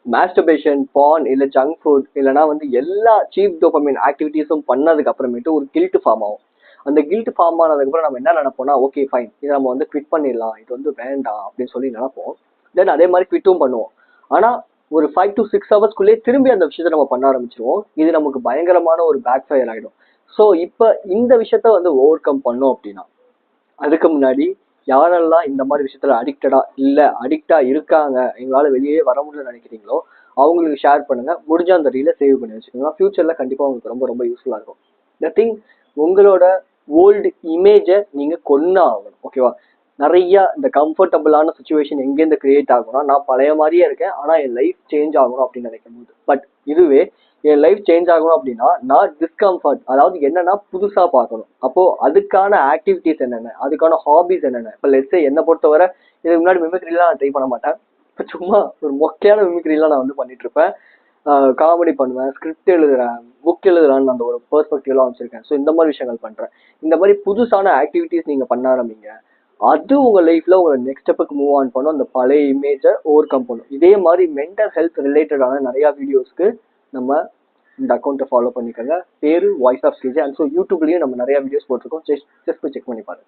Masturbation, பான் இல்ல junk food இல்லைனா வந்து எல்லா சீப் டோபமைன் ஆக்டிவிட்டீஸும் பண்ணதுக்கு அப்புறமேட்டு ஒரு கில்ட் ஃபார்ம் ஆகும். அந்த கில்ட் ஃபார்ம் ஆனதுக்கப்புறம் நம்ம என்ன நினைப்போம்னா, ஓகே ஃபைன், இதை நம்ம வந்து குவிட் பண்ணிடலாம், இது வந்து வேண்டாம் அப்படின்னு சொல்லி நினைப்போம். தென் அதே மாதிரி குவிட்டும் பண்ணுவோம். ஆனா ஒரு 5 to 6 ஹவர்ஸ்க்குள்ளேயே திரும்பி அந்த விஷயத்த நம்ம பண்ண ஆரம்பிச்சிருவோம். இது நமக்கு பயங்கரமான ஒரு பேக் ஃபயர் ஆயிடும். ஸோ இப்போ இந்த விஷயத்த வந்து ஓவர் கம் பண்ணோம் அப்படின்னா, அதுக்கு முன்னாடி யாரெல்லாம் இந்த மாதிரி விஷயத்துல அடிக்டடா இல்ல அடிக்டா இருக்காங்க, எங்களால வெளியே வர முடியலன்னு நினைக்கிறீங்களோ அவங்களுக்கு ஷேர் பண்ணுங்க. முடிஞ்ச அந்த ரீலை சேவ் பண்ணி வச்சுக்கோங்க. ஃபியூச்சர்ல கண்டிப்பா உங்களுக்கு ரொம்ப ரொம்ப யூஸ்ஃபுல்லா இருக்கும். இந்த திங், உங்களோட ஓல்டு இமேஜை நீங்க கொண்டு ஆகணும். ஓகேவா? நிறைய இந்த கம்ஃபர்டபுளான சுச்சுவேஷன் எங்கேருந்து கிரியேட் ஆகும்னா, நான் பழைய மாதிரியே இருக்கேன் ஆனா என் லைஃப் சேஞ்ச் ஆகணும் அப்படின்னு நினைக்கும் போது. பட் இதுவே என் லைஃப் சேஞ்ச் ஆகணும் அப்படின்னா நான் டிஸ்கம்ஃபர்ட், அதாவது என்னன்னா புதுசா பார்க்கணும். அப்போ அதுக்கான ஆக்டிவிட்டிஸ் என்னென்ன, அதுக்கான ஹாபிஸ் என்னென்ன. இப்போ லெட்ஸே என்னை பொறுத்தவரை இதுக்கு முன்னாடி மிமிக்ரிலாம் நான் ட்ரை பண்ண மாட்டேன். இப்போ சும்மா ஒரு மொக்கையான மிமிக்ரிலாம் நான் வந்து பண்ணிட்டு இருப்பேன். காமெடி பண்ணுவேன், ஸ்கிரிப்ட் எழுதுறேன், புக் எழுதுறான்னு அந்த ஒரு பெர்ஸ்பெக்டிவ்லாம் வச்சிருக்கேன். ஸோ இந்த மாதிரி விஷயங்கள் பண்றேன். இந்த மாதிரி புதுசான ஆக்டிவிட்டிஸ் நீங்க பண்ண ஆரம்பிங்க. அது உங்க லைஃப்ல உங்க நெக்ஸ்ட் ஸ்டெப்புக்கு மூவ் ஆன் பண்ணும். அந்த பழைய இமேஜை ஓவர் கம் பண்ணும். இதே மாதிரி மென்டல் ஹெல்த் ரிலேட்டடான நிறைய வீடியோஸ்க்கு நம்ம இந்த அக்கௌண்ட்டை ஃபாலோ பண்ணிக்கோங்க. பேரு voice of stage. And so யூடியூப்லயும் நம்ம நிறைய வீடியோஸ் போட்டிருக்கோம். ஜஸ்ட் போய் செக் பண்ணி பாருங்க.